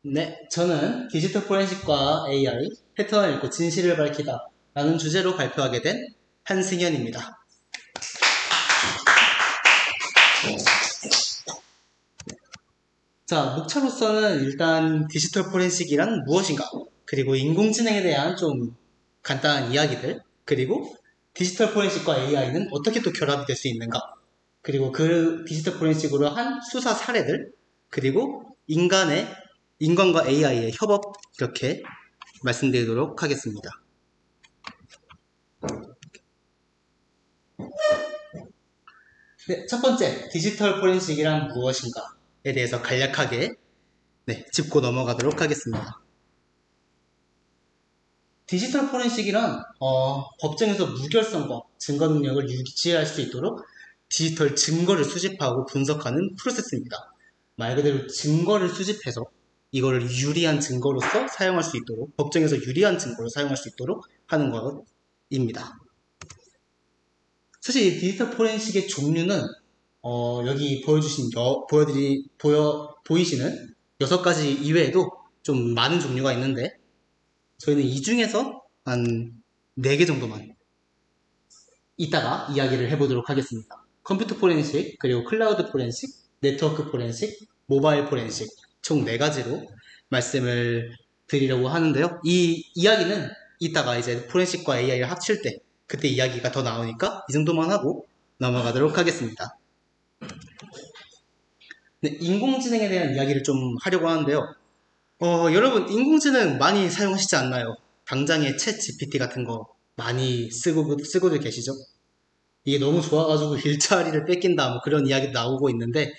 네, 저는 디지털 포렌식과 AI, 패턴을 읽고 진실을 밝히다 라는 주제로 발표하게 된 한승현입니다. 자, 목차로서는 일단 디지털 포렌식이란 무엇인가, 그리고 인공지능에 대한 좀 간단한 이야기들, 그리고 디지털 포렌식과 AI는 어떻게 또 결합이 될 수 있는가, 그리고 그 디지털 포렌식으로 한 수사 사례들, 그리고 인간과 AI의 협업, 이렇게 말씀드리도록 하겠습니다. 네, 첫 번째, 디지털 포렌식이란 무엇인가에 대해서 간략하게 짚고 넘어가도록 하겠습니다. 디지털 포렌식이란 법정에서 무결성과 증거 능력을 유지할 수 있도록 디지털 증거를 수집하고 분석하는 프로세스입니다. 말 그대로 증거를 수집해서 이거를 유리한 증거로서 사용할 수 있도록, 법정에서 유리한 증거로 사용할 수 있도록 하는 것입니다. 사실 이 디지털 포렌식의 종류는 여기 보이시는 6가지 이외에도 좀 많은 종류가 있는데, 저희는 이 중에서 한 4개 정도만 이따가 이야기를 해보도록 하겠습니다. 컴퓨터 포렌식, 그리고 클라우드 포렌식, 네트워크 포렌식, 모바일 포렌식, 총 4가지로 말씀을 드리려고 하는데요. 이 이야기는 이따가 이제 포렌식과 AI를 합칠 때 그때 이야기가 더 나오니까 이 정도만 하고 넘어가도록 하겠습니다. 네, 인공지능에 대한 이야기를 좀 하려고 하는데요. 여러분, 인공지능 많이 사용하시지 않나요? 당장에 챗 GPT 같은 거 많이 쓰고들 계시죠? 이게 너무 좋아가지고 일자리를 뺏긴다, 뭐 그런 이야기도 나오고 있는데,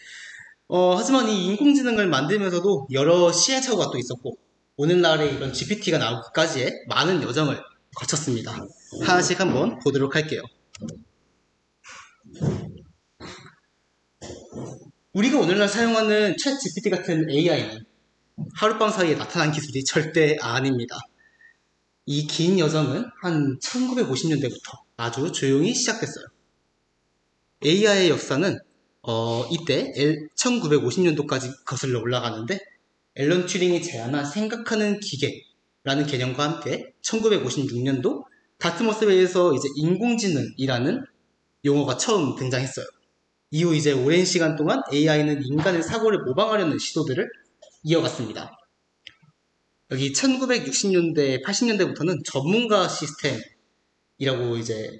하지만 이 인공지능을 만들면서도 여러 시행착오가 또 있었고, 오늘날에 이런 GPT가 나오기까지의 많은 여정을 거쳤습니다. 하나씩 한번 보도록 할게요. 우리가 오늘날 사용하는 챗 GPT 같은 AI는 하룻밤 사이에 나타난 기술이 절대 아닙니다. 이 긴 여정은 한 1950년대부터 아주 조용히 시작됐어요. AI의 역사는 이때 1950년도까지 거슬러 올라가는데, 앨런 튜링이 제안한 생각하는 기계라는 개념과 함께 1956년도 다트머스베이에서 이제 인공지능이라는 용어가 처음 등장했어요. 이후 이제 오랜 시간 동안 AI는 인간의 사고를 모방하려는 시도들을 이어갔습니다. 여기 1960년대, 80년대부터는 전문가 시스템이라고 이제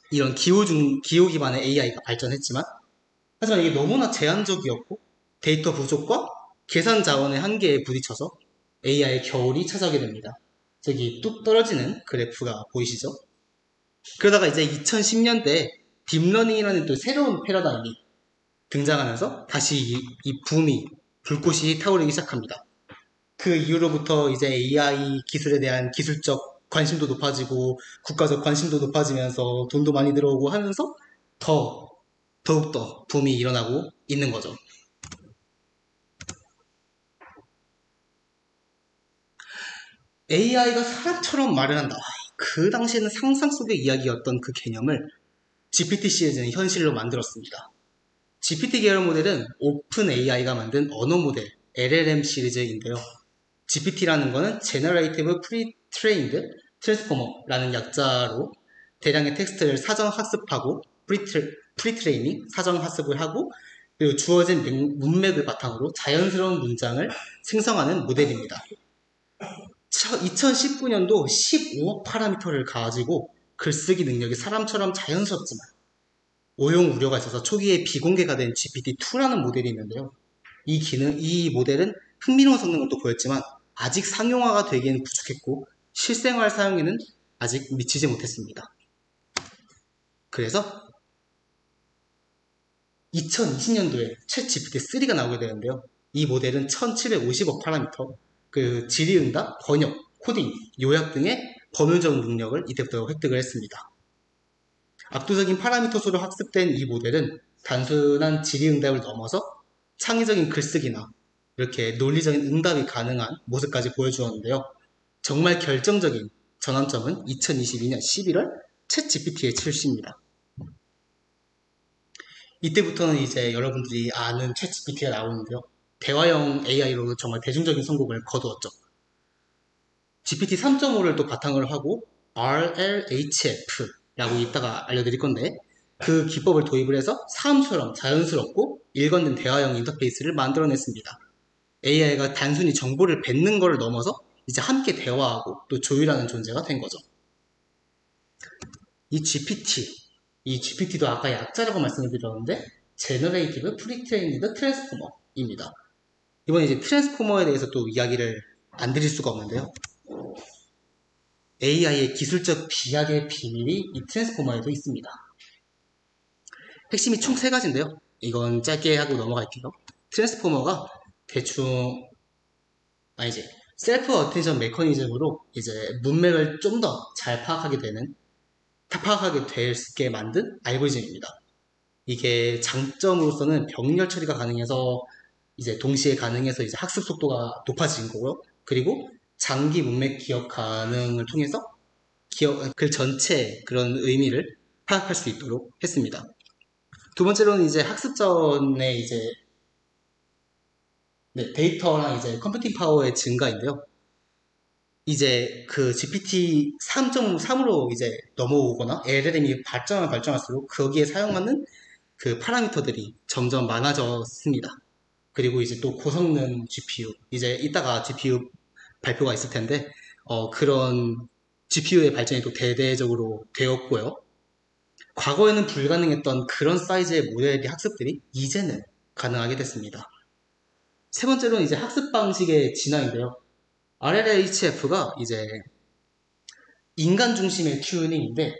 이런 기호 기반의 AI가 발전했지만, 하지만 이게 너무나 제한적이었고 데이터 부족과 계산 자원의 한계에 부딪혀서 AI의 겨울이 찾아오게 됩니다. 저기 뚝 떨어지는 그래프가 보이시죠? 그러다가 이제 2010년대에 딥러닝이라는 또 새로운 패러다임이 등장하면서 다시 이 불꽃이 타오르기 시작합니다. 그 이후로부터 이제 AI 기술에 대한 기술적 관심도 높아지고 국가적 관심도 높아지면서 돈도 많이 들어오고 하면서 더욱더 붐이 일어나고 있는 거죠. AI가 사람처럼 말을 한다. 그 당시에는 상상 속의 이야기였던 그 개념을 GPT 시리즈는 현실로 만들었습니다. GPT 계열 모델은 오픈 AI가 만든 언어 모델 LLM 시리즈인데요. GPT라는 거는 Generative Pre-trained Transformer라는 약자로 대량의 텍스트를 사전 학습하고 프리트레이닝 사전 학습을 하고, 그리고 주어진 문맥을 바탕으로 자연스러운 문장을 생성하는 모델입니다. 2019년도 15억 파라미터를 가지고 글쓰기 능력이 사람처럼 자연스럽지만 오용 우려가 있어서 초기에 비공개가 된 GPT-2라는 모델이 있는데요. 이 모델은 흥미로운 성능을 또 보였지만 아직 상용화가 되기에는 부족했고 실생활 사용에는 아직 미치지 못했습니다. 그래서 2020년도에 챗 GPT-3가 나오게 되는데요. 이 모델은 1750억 파라미터, 그 질의응답, 번역, 코딩, 요약 등의 범용적 능력을 이때부터 획득을 했습니다. 압도적인 파라미터 수로 학습된 이 모델은 단순한 질의응답을 넘어서 창의적인 글쓰기나 이렇게 논리적인 응답이 가능한 모습까지 보여주었는데요. 정말 결정적인 전환점은 2022년 11월 챗 GPT의 출시입니다. 이때부터는 이제 여러분들이 아는 챗 GPT가 나오는데요. 대화형 AI로 정말 대중적인 성공을 거두었죠. GPT 3.5를 또 바탕으로 하고 RLHF라고 이따가 알려드릴 건데 그 기법을 도입을 해서 사람처럼 자연스럽고 일관된 대화형 인터페이스를 만들어냈습니다. AI가 단순히 정보를 뱉는 걸 넘어서 이제 함께 대화하고 또 조율하는 존재가 된 거죠. 이 GPT도 아까 약자라고 말씀을 드렸는데 Generative Pre-trained Transformer입니다. 이번에 이제 트랜스포머에 대해서 또 이야기를 안 드릴 수가 없는데요. AI의 기술적 비약의 비밀이 이 트랜스포머에도 있습니다. 핵심이 총 3가지인데요. 이건 짧게 하고 넘어갈게요. 트랜스포머가 대충 셀프 어텐션 메커니즘으로 이제 문맥을 좀 더 잘 파악하게 될게 만든 알고리즘입니다. 이게 장점으로서는 병렬 처리가 가능해서 이제 동시에 가능해서 이제 학습 속도가 높아진 거고요. 그리고 장기 문맥 기억 가능을 통해서 글 전체 그런 의미를 파악할 수 있도록 했습니다. 두 번째로는 이제 학습 전에 이제 데이터랑 이제 컴퓨팅 파워의 증가인데요. 이제 그 GPT 3.3으로 이제 넘어오거나 LLM이 발전할수록 거기에 사용하는 그 파라미터들이 점점 많아졌습니다. 그리고 이제 또 고성능 GPU, 이제 이따가 GPU 발표가 있을 텐데, 그런 GPU의 발전이 또 대대적으로 되었고요. 과거에는 불가능했던 그런 사이즈의 모델의 학습들이 이제는 가능하게 됐습니다. 세 번째로는 이제 학습 방식의 진화인데요. RLHF가 이제 인간 중심의 튜닝인데,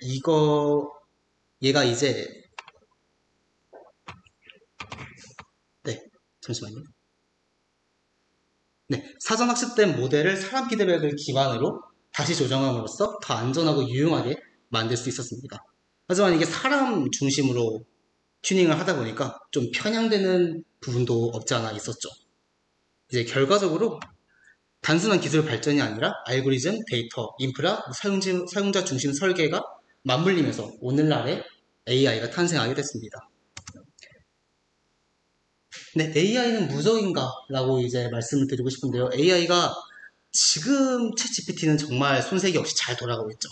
얘가 이제, 잠시만요. 사전 학습된 모델을 사람 피드백을 기반으로 다시 조정함으로써 더 안전하고 유용하게 만들 수 있었습니다. 하지만 이게 사람 중심으로 튜닝을 하다 보니까 좀 편향되는 부분도 없지 않아 있었죠. 이제 결과적으로 단순한 기술 발전이 아니라 알고리즘, 데이터, 인프라, 사용자 중심 설계가 맞물리면서 오늘날의 AI가 탄생하게 됐습니다. AI는 무적인가? 라고 이제 말씀을 드리고 싶은데요. AI가 지금 챗GPT는 정말 손색이 없이 잘 돌아가고 있죠.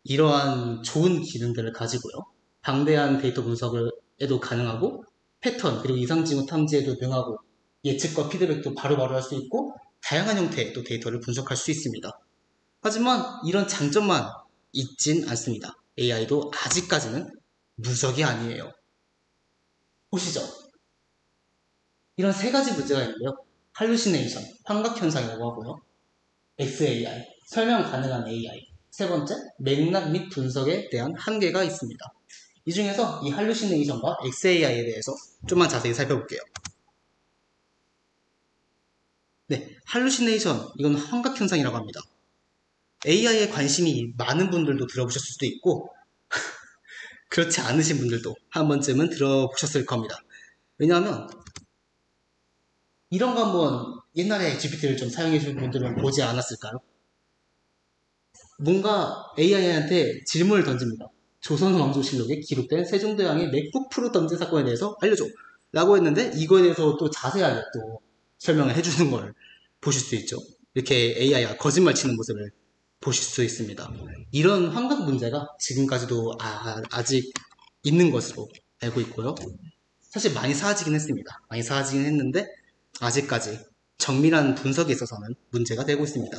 이러한 좋은 기능들을 가지고요. 방대한 데이터 분석에도 가능하고 패턴 그리고 이상징후 탐지에도 능하고 예측과 피드백도 바로바로 할 수 있고 다양한 형태의 또 데이터를 분석할 수 있습니다. 하지만 이런 장점만 있진 않습니다. AI도 아직까지는 무적이 아니에요. 보시죠. 이런 3가지 문제가 있는데요. 할루시네이션, 환각현상이라고 하고요. XAI, 설명 가능한 AI. 세 번째, 맥락 및 분석에 대한 한계가 있습니다. 이 중에서 이 할루시네이션과 XAI에 대해서 좀만 자세히 살펴볼게요. 할루시네이션, 이건 환각현상이라고 합니다. AI에 관심이 많은 분들도 들어보셨을 수도 있고 그렇지 않으신 분들도 한 번쯤은 들어보셨을 겁니다. 왜냐하면 이런 거 한번 옛날에 GPT를 좀 사용해 주신 분들은 보지 않았을까요? 뭔가 AI한테 질문을 던집니다. 조선 왕조실록에 기록된 세종대왕의 맥북 프로 던진 사건에 대해서 알려줘 라고 했는데 이거에 대해서 또 자세하게 또 설명을 해주는 걸 보실 수 있죠. 이렇게 AI가 거짓말 치는 모습을 보실 수 있습니다. 이런 환각 문제가 지금까지도 아직 있는 것으로 알고 있고요. 사실 많이 사라지긴 했습니다. 많이 사라지긴 했는데 아직까지 정밀한 분석에 있어서는 문제가 되고 있습니다.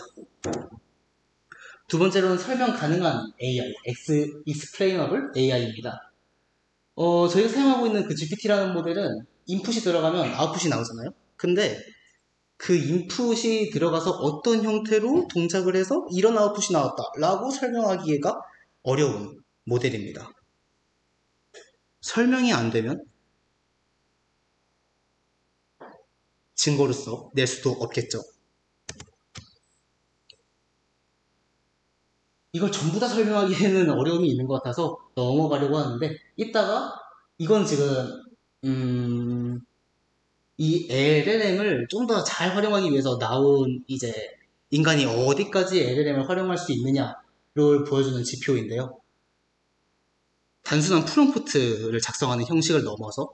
두 번째로는 설명 가능한 AI, Explainable AI입니다. 저희가 사용하고 있는 그 GPT라는 모델은 인풋이 들어가면 아웃풋이 나오잖아요. 근데 그 인풋이 들어가서 어떤 형태로 동작을 해서 이런 아웃풋이 나왔다 라고 설명하기가 어려운 모델입니다. 설명이 안 되면 증거로서 낼 수도 없겠죠. 이걸 전부 다 설명하기에는 어려움이 있는 것 같아서 넘어가려고 하는데 이따가 이건 지금 이 LLM을 좀 더 잘 활용하기 위해서 나온 이제 인간이 어디까지 LLM을 활용할 수 있느냐를 보여주는 지표인데요. 단순한 프롬프트를 작성하는 형식을 넘어서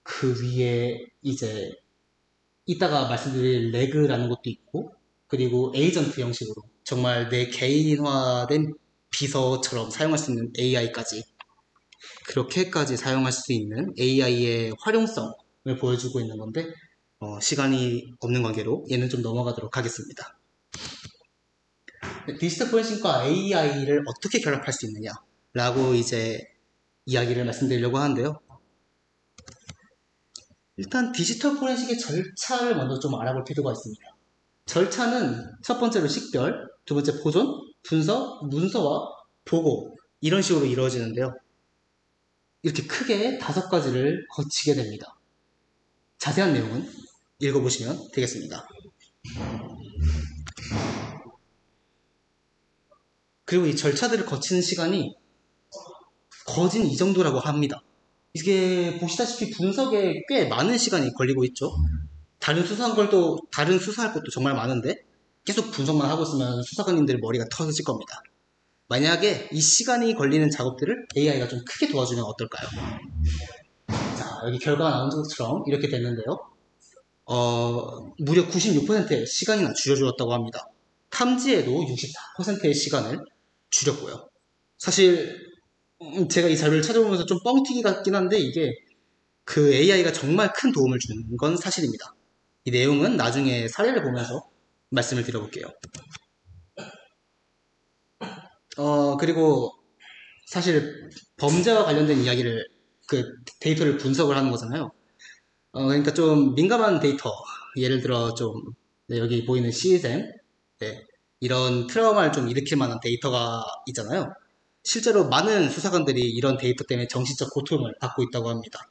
그 위에 이제 이따가 말씀드릴 레그라는 것도 있고, 그리고 에이전트 형식으로 정말 내 개인화된 비서처럼 사용할 수 있는 AI까지, 그렇게까지 사용할 수 있는 AI의 활용성을 보여주고 있는 건데, 시간이 없는 관계로 얘는 좀 넘어가도록 하겠습니다. 디지털 포렌식과 AI를 어떻게 결합할 수 있느냐 라고 이제 이야기를 말씀드리려고 하는데요. 일단 디지털 포렌식의 절차를 먼저 좀 알아볼 필요가 있습니다. 절차는 첫 번째로 식별, 두 번째 보존, 분석, 문서화, 보고, 이런 식으로 이루어지는데요. 이렇게 크게 5가지를 거치게 됩니다. 자세한 내용은 읽어보시면 되겠습니다. 그리고 이 절차들을 거치는 시간이 거진 이 정도라고 합니다. 이게 보시다시피 분석에 꽤 많은 시간이 걸리고 있죠. 다른 수사할 것도 정말 많은데 계속 분석만 하고 있으면 수사관님들 머리가 터질 겁니다. 만약에 이 시간이 걸리는 작업들을 AI가 좀 크게 도와주면 어떨까요? 자, 여기 결과가 나온 것처럼 이렇게 됐는데요. 무려 96%의 시간이나 줄여주었다고 합니다. 탐지에도 64%의 시간을 줄였고요. 사실 제가 이 자료를 찾아보면서 좀 뻥튀기 같긴 한데 이게 그 AI가 정말 큰 도움을 주는 건 사실입니다. 이 내용은 나중에 사례를 보면서 말씀을 드려볼게요. 그리고 사실 범죄와 관련된 이야기를 그 데이터를 분석을 하는 거잖아요. 그러니까 좀 민감한 데이터, 예를 들어 좀 네, 여기 보이는 CSM, 네, 이런 트라우마를 좀 일으킬 만한 데이터가 있잖아요. 실제로 많은 수사관들이 이런 데이터 때문에 정신적 고통을 받고 있다고 합니다.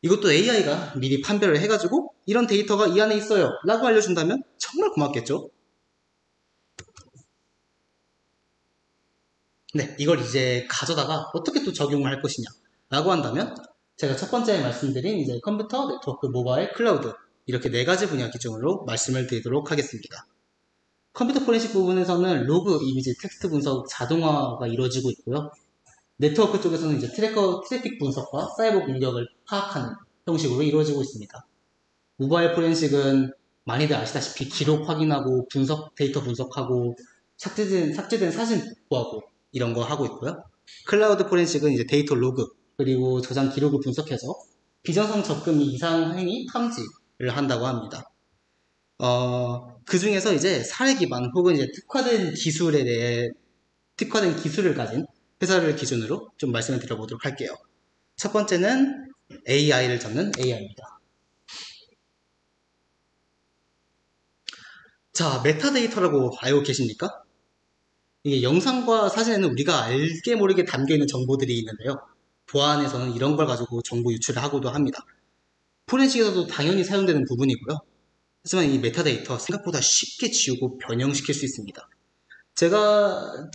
이것도 AI가 미리 판별을 해가지고 이런 데이터가 이 안에 있어요 라고 알려준다면 정말 고맙겠죠. 네, 이걸 이제 가져다가 어떻게 또 적용을 할 것이냐 라고 한다면 제가 첫 번째 말씀드린 이제 컴퓨터, 네트워크, 모바일, 클라우드 이렇게 4가지 분야 기준으로 말씀을 드리도록 하겠습니다. 컴퓨터 포렌식 부분에서는 로그, 이미지, 텍스트 분석 자동화가 이루어지고 있고요. 네트워크 쪽에서는 이제 트래픽 분석과 사이버 공격을 파악하는 형식으로 이루어지고 있습니다. 모바일 포렌식은 많이들 아시다시피 기록 확인하고 데이터 분석하고 삭제된 사진 복구하고 이런 거 하고 있고요. 클라우드 포렌식은 이제 데이터 로그 그리고 저장 기록을 분석해서 비정상 접근 이상 행위 탐지를 한다고 합니다. 그 중에서 이제 사례 기반 혹은 이제 특화된 기술을 가진 회사를 기준으로 좀 말씀을 드려보도록 할게요. 첫 번째는 AI를 잡는 AI입니다. 자, 메타데이터라고 알고 계십니까? 이게 영상과 사진에는 우리가 알게 모르게 담겨있는 정보들이 있는데요. 보안에서는 이런 걸 가지고 정보 유출을 하고도 합니다. 포렌식에서도 당연히 사용되는 부분이고요. 하지만 이 메타데이터 생각보다 쉽게 지우고 변형시킬 수 있습니다. 제가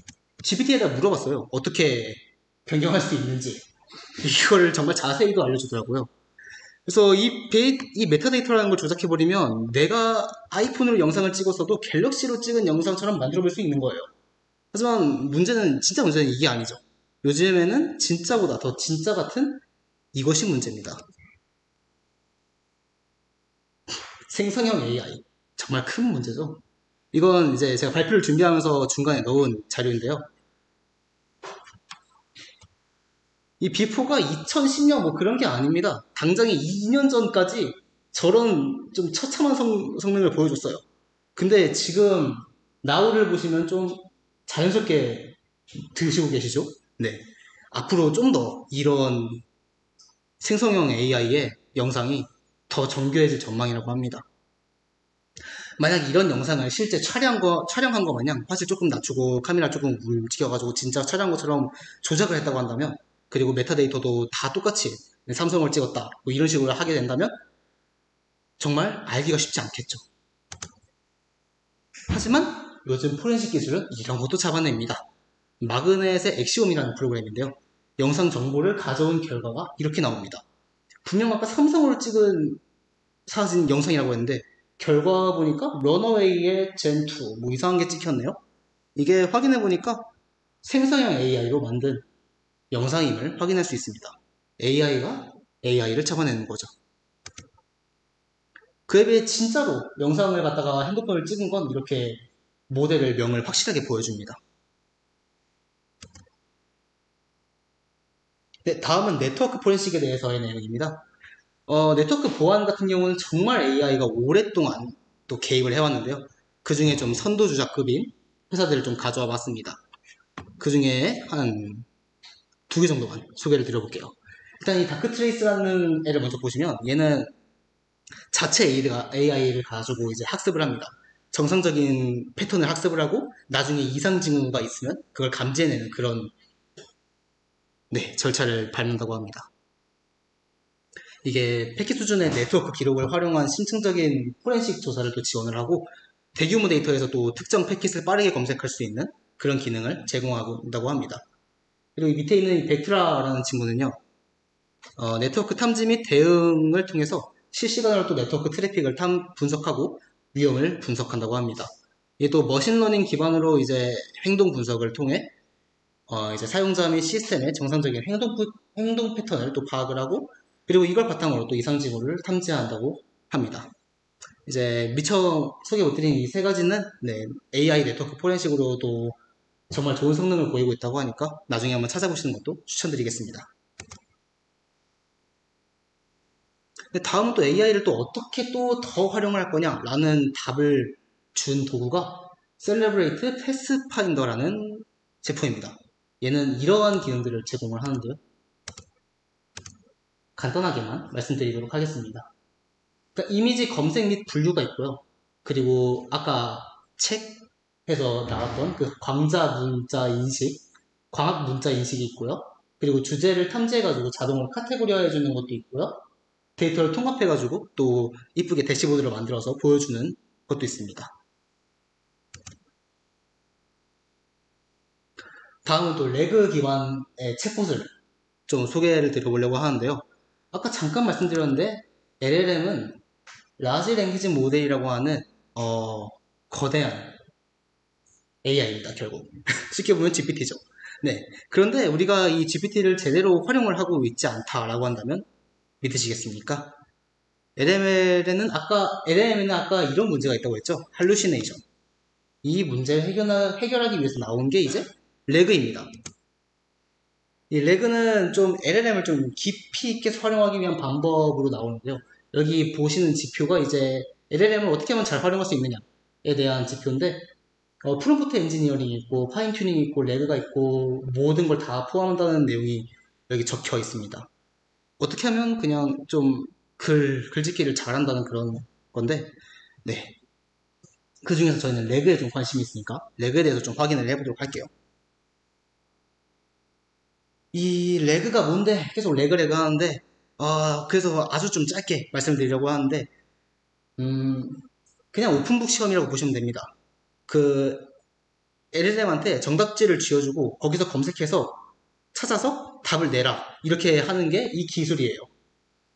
GPT에다 물어봤어요. 어떻게 변경할 수 있는지. 이걸 정말 자세히도 알려주더라고요. 그래서 이 메타데이터라는 걸 조작해버리면 내가 아이폰으로 영상을 찍었어도 갤럭시로 찍은 영상처럼 만들어볼 수 있는 거예요. 하지만 진짜 문제는 이게 아니죠. 요즘에는 진짜보다 더 진짜 같은 이것이 문제입니다. 생성형 AI. 정말 큰 문제죠. 이건 이제 제가 발표를 준비하면서 중간에 넣은 자료인데요. 이 비포가 2010년 뭐 그런 게 아닙니다. 당장에 2년 전까지 저런 좀 처참한 성능을 보여줬어요. 근데 지금 나우를 보시면 좀 자연스럽게 들으시고 계시죠? 네. 앞으로 좀 더 이런 생성형 AI의 영상이 더 정교해질 전망이라고 합니다. 만약 이런 영상을 실제 촬영한 거 마냥 화질 조금 낮추고 카메라 조금 움직여가지고 진짜 촬영한 것처럼 조작을 했다고 한다면, 그리고 메타데이터도 다 똑같이 삼성을 찍었다 뭐 이런 식으로 하게 된다면 정말 알기가 쉽지 않겠죠. 하지만 요즘 포렌식 기술은 이런 것도 잡아냅니다. 마그넷의 엑시옴이라는 프로그램인데요. 영상 정보를 가져온 결과가 이렇게 나옵니다. 분명 아까 삼성으로 찍은 사진 영상이라고 했는데 결과 보니까 런어웨이의 젠2 뭐 이상한 게 찍혔네요. 이게 확인해보니까 생성형 AI로 만든 영상임을 확인할 수 있습니다. AI가 AI를 잡아내는 거죠. 그에 비해 진짜로 영상을 갖다가 핸드폰을 찍은 건 이렇게 모델의 명을 확실하게 보여줍니다. 네, 다음은 네트워크 포렌식에 대해서의 내용입니다. 네트워크 보안 같은 경우는 정말 AI가 오랫동안 또 개입을 해왔는데요. 그 중에 좀 선도주자급인 회사들을 좀 가져와 봤습니다. 그 중에 한 2개 정도만 소개를 드려볼게요. 일단 이 다크트레이스라는 애를 먼저 보시면 얘는 자체 AI를 가지고 이제 학습을 합니다. 정상적인 패턴을 학습을 하고 나중에 이상 징후가 있으면 그걸 감지해내는 그런 절차를 밟는다고 합니다. 이게 패킷 수준의 네트워크 기록을 활용한 심층적인 포렌식 조사를 또 지원을 하고 대규모 데이터에서 또 특정 패킷을 빠르게 검색할 수 있는 그런 기능을 제공한다고 합니다. 그리고 이 밑에 있는 이 벡트라라는 친구는요, 네트워크 탐지 및 대응을 통해서 실시간으로 또 네트워크 트래픽을 분석하고 위험을 분석한다고 합니다. 이게 또 머신러닝 기반으로 이제 행동 분석을 통해 이제 사용자 및 시스템의 정상적인 행동 패턴을 또 파악을 하고 그리고 이걸 바탕으로 또 이상 징후를 탐지한다고 합니다. 이제 미처 소개 못 드린 이 세 가지는 AI 네트워크 포렌식으로도 정말 좋은 성능을 보이고 있다고 하니까 나중에 한번 찾아보시는 것도 추천드리겠습니다. 다음은 또 AI를 또 어떻게 또 더 활용을 할 거냐 라는 답을 준 도구가 셀레브레이트 패스파인더라는 제품입니다. 얘는 이러한 기능들을 제공을 하는데요. 간단하게만 말씀드리도록 하겠습니다. 그러니까 이미지 검색 및 분류가 있고요. 그리고 아까 책에서 나왔던 그 광학 문자 인식이 있고요. 그리고 주제를 탐지해가지고 자동으로 카테고리화해주는 것도 있고요. 데이터를 통합해가지고 또 이쁘게 대시보드를 만들어서 보여주는 것도 있습니다. 다음은 또 레그 기반의 챗봇을 좀 소개를 드려보려고 하는데요. 아까 잠깐 말씀드렸는데 LLM은 라지 랭귀지 모델이라고 하는 거대한 AI입니다. 결국 쉽게 보면 GPT죠. 네. 그런데 우리가 이 GPT를 제대로 활용을 하고 있지 않다라고 한다면 믿으시겠습니까? LLM에는 아까 이런 문제가 있다고 했죠. 할루시네이션. 이 문제를 해결하기 위해서 나온 게 이제 레그입니다. 이 레그는 좀 LLM을 좀 깊이 있게 활용하기 위한 방법으로 나오는데요. 여기 보시는 지표가 이제 LLM을 어떻게 하면 잘 활용할 수 있느냐에 대한 지표인데 프롬프트 엔지니어링이 있고 파인 튜닝이 있고 레그가 있고 모든 걸 다 포함한다는 내용이 여기 적혀 있습니다. 어떻게 하면 그냥 좀 글짓기를 잘한다는 그런 건데 네. 그 중에서 저희는 레그에 좀 관심이 있으니까 레그에 대해서 좀 확인을 해보도록 할게요. 이 레그가 뭔데 계속 레그 하는데 그래서 아주 좀 짧게 말씀드리려고 하는데 그냥 오픈북 시험이라고 보시면 됩니다. 그 LLM한테 정답지를 쥐어주고 거기서 검색해서 찾아서 답을 내라 이렇게 하는 게 이 기술이에요.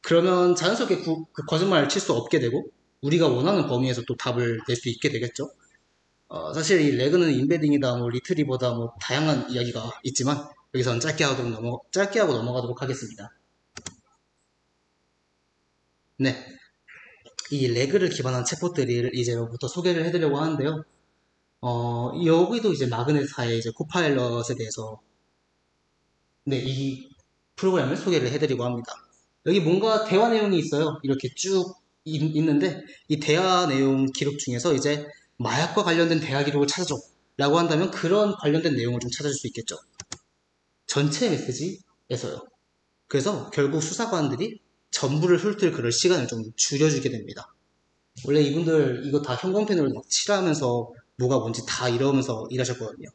그러면 자연스럽게 그 거짓말을 칠 수 없게 되고 우리가 원하는 범위에서 또 답을 낼 수 있게 되겠죠. 사실 이 레그는 인베딩이다, 뭐 리트리버다, 뭐 다양한 이야기가 있지만 여기서는 짧게 하고 넘어가도록 하겠습니다. 네, 이 레그를 기반한 챗봇들을 이제부터 소개를 해드리려고 하는데요. 여기도 이제 마그넷사의 이제 코파일럿에 대해서 이 프로그램을 소개를 해드리고 합니다. 여기 뭔가 대화 내용이 있어요. 이렇게 쭉 있는데 이 대화 내용 기록 중에서 이제 마약과 관련된 대화 기록을 찾아줘 라고 한다면 그런 관련된 내용을 좀 찾아줄 수 있겠죠. 전체 메시지에서요. 그래서 결국 수사관들이 전부를 훑을 그럴 시간을 좀 줄여주게 됩니다. 원래 이분들 이거 다 형광펜으로 막 칠하면서 뭐가 뭔지 다 이러면서 일하셨거든요.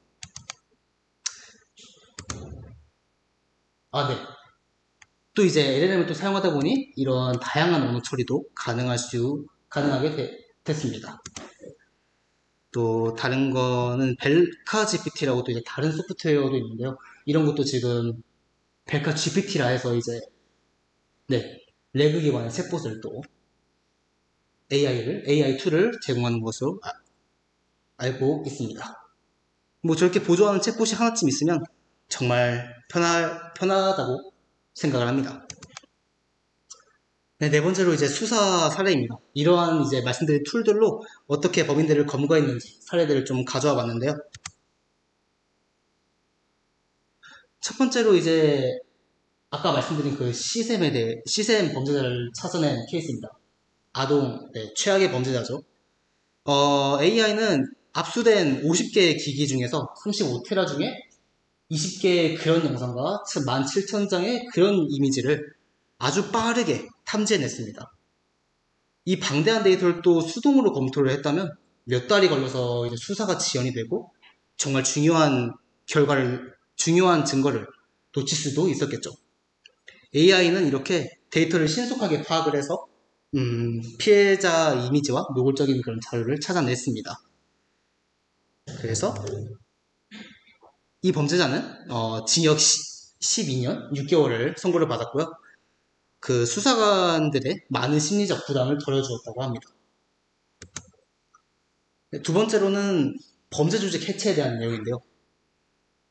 네. 또 이제 LLM을 또 사용하다 보니 이런 다양한 언어 처리도 가능하게 됐습니다. 또 다른 거는 벨카 GPT라고 또 이제 다른 소프트웨어도 있는데요. 이런 것도 지금 벨카 GPT라 해서 이제 레그 기반의 챗봇을 또 AI2를 제공하는 것으로 알고 있습니다. 뭐 저렇게 보조하는 챗봇이 하나쯤 있으면 정말 편하다고 생각을 합니다. 네, 네 번째로 이제 수사 사례입니다. 이러한 이제 말씀드린 툴들로 어떻게 범인들을 검거했는지 사례들을 좀 가져와 봤는데요. 첫 번째로 이제 아까 말씀드린 그 시샘에 대해 시샘 범죄자를 찾아낸 케이스입니다. 아동, 네, 최악의 범죄자죠. AI는 압수된 50개의 기기 중에서 35테라 중에 20개의 그런 영상과 17,000장의 그런 이미지를 아주 빠르게 탐지해냈습니다. 이 방대한 데이터를 또 수동으로 검토를 했다면 몇 달이 걸려서 이제 수사가 지연이 되고 정말 중요한 증거를 놓칠 수도 있었겠죠. AI는 이렇게 데이터를 신속하게 파악을 해서 피해자 이미지와 노골적인 그런 자료를 찾아냈습니다. 그래서 이 범죄자는 징역 12년 6개월을 선고를 받았고요. 그 수사관들의 많은 심리적 부담을 덜어주었다고 합니다. 두 번째로는 범죄 조직 해체에 대한 내용인데요.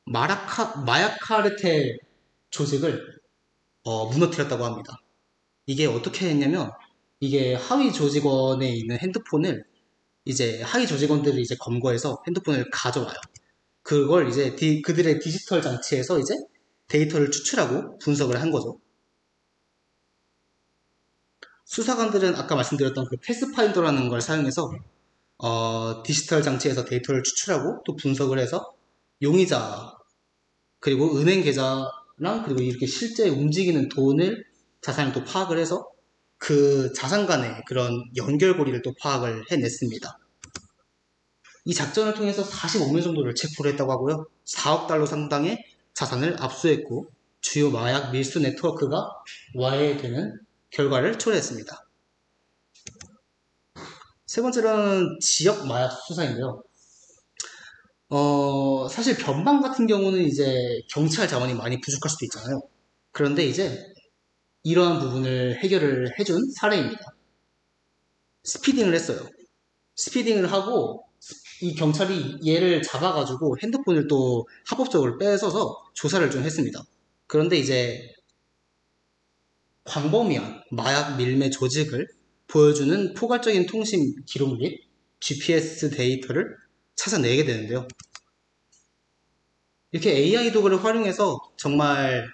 마약 카르텔 조직을 무너뜨렸다고 합니다. 이게 어떻게 했냐면 이게 하위 조직원에 있는 핸드폰을 이제 하위 조직원들이 이제 검거해서 핸드폰을 가져와요. 그걸 이제 그들의 디지털 장치에서 이제 데이터를 추출하고 분석을 한 거죠. 수사관들은 아까 말씀드렸던 그 패스파인더라는 걸 사용해서 디지털 장치에서 데이터를 추출하고 또 분석을 해서 용의자 그리고 은행 계좌랑 그리고 이렇게 실제 움직이는 자산을 또 파악을 해서 그 자산 간의 그런 연결고리를 또 파악을 해냈습니다. 이 작전을 통해서 45명 정도를 체포를 했다고 하고요. 4억 달러 상당의 자산을 압수했고 주요 마약 밀수 네트워크가 와해되는 결과를 초래했습니다. 세 번째로는 지역 마약 수사인데요. 사실 변방 같은 경우는 이제 경찰 자원이 많이 부족할 수도 있잖아요. 그런데 이제 이러한 부분을 해결을 해준 사례입니다. 스피딩을 했어요. 스피딩을 하고 이 경찰이 얘를 잡아가지고 핸드폰을 또 합법적으로 뺏어서 조사를 좀 했습니다. 그런데 이제 광범위한 마약 밀매 조직을 보여주는 포괄적인 통신 기록 및 GPS 데이터를 찾아내게 되는데요. 이렇게 AI 도구를 활용해서 정말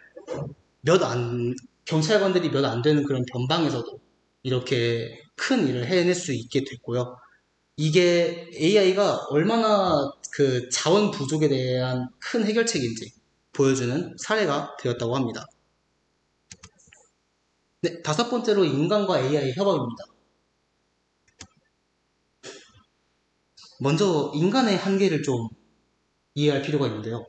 경찰관들이 몇 안 되는 그런 변방에서도 이렇게 큰 일을 해낼 수 있게 됐고요. 이게 AI가 얼마나 그 자원 부족에 대한 큰 해결책인지 보여주는 사례가 되었다고 합니다. 네, 다섯 번째로 인간과 AI 협업입니다. 먼저 인간의 한계를 좀 이해할 필요가 있는데요.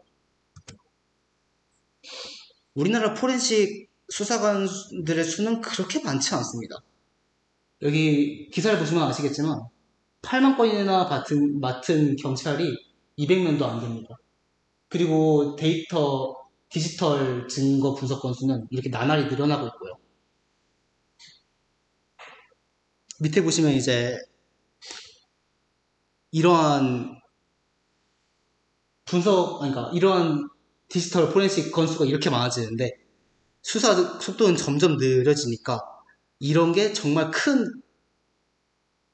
우리나라 포렌식 수사관들의 수는 그렇게 많지 않습니다. 여기 기사를 보시면 아시겠지만 8만 건이나 맡은 경찰이 200명도 안 됩니다. 그리고 디지털 증거 분석 건수는 이렇게 나날이 늘어나고 있고요. 밑에 보시면 이제 이러한 이러한 디지털 포렌식 건수가 이렇게 많아지는데 수사 속도는 점점 느려지니까 이런 게 정말 큰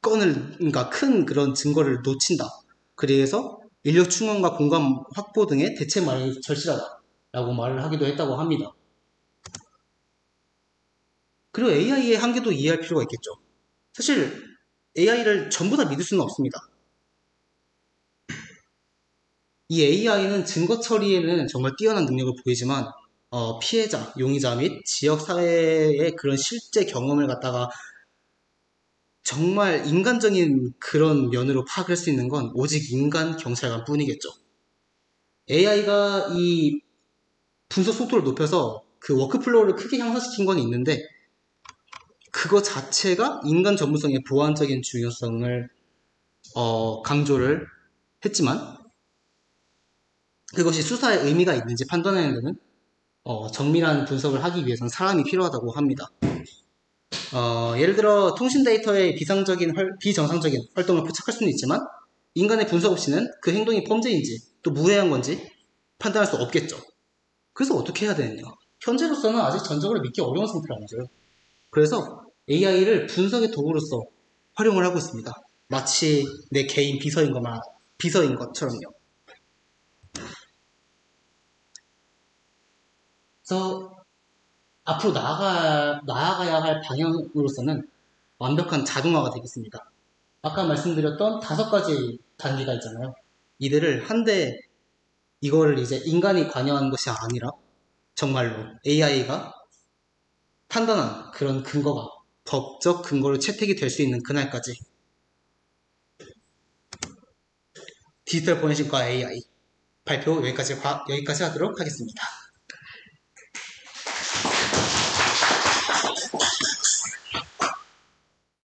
그런 증거를 놓친다. 그래서 인력 충원과 공감 확보 등의 대체 마련이 절실하다라고 말을 하기도 했다고 합니다. 그리고 AI의 한계도 이해할 필요가 있겠죠. 사실 AI를 전부 다 믿을 수는 없습니다. 이 AI는 증거 처리에는 정말 뛰어난 능력을 보이지만 피해자, 용의자 및 지역 사회의 그런 실제 경험을 갖다가 정말 인간적인 그런 면으로 파악할 수 있는 건 오직 인간 경찰관 뿐이겠죠. AI가 이 분석 속도를 높여서 그 워크플로우를 크게 향상시킨 건 있는데 그거 자체가 인간 전문성의 보완적인 중요성을 강조를 했지만 그것이 수사에 의미가 있는지 판단하는 데는 정밀한 분석을 하기 위해서는 사람이 필요하다고 합니다. 예를 들어 통신 데이터의 비정상적인 활동을 포착할 수는 있지만 인간의 분석 없이는 그 행동이 범죄인지 또 무해한 건지 판단할 수 없겠죠. 그래서 어떻게 해야 되느냐? 현재로서는 아직 전적으로 믿기 어려운 상태라는 거죠. 그래서 AI를 분석의 도구로서 활용을 하고 있습니다. 마치 내 개인 비서인 것처럼요. 그래서 앞으로 나아가야 할 방향으로서는 완벽한 자동화가 되겠습니다. 아까 말씀드렸던 5가지 단계가 있잖아요. 이들을 한데 이거를 이제 인간이 관여하는 것이 아니라 정말로 AI가 판단한 그런 근거가 법적 근거로 채택이 될 수 있는 그날까지 디지털 보안심과 AI 발표 여기까지 하도록 하겠습니다.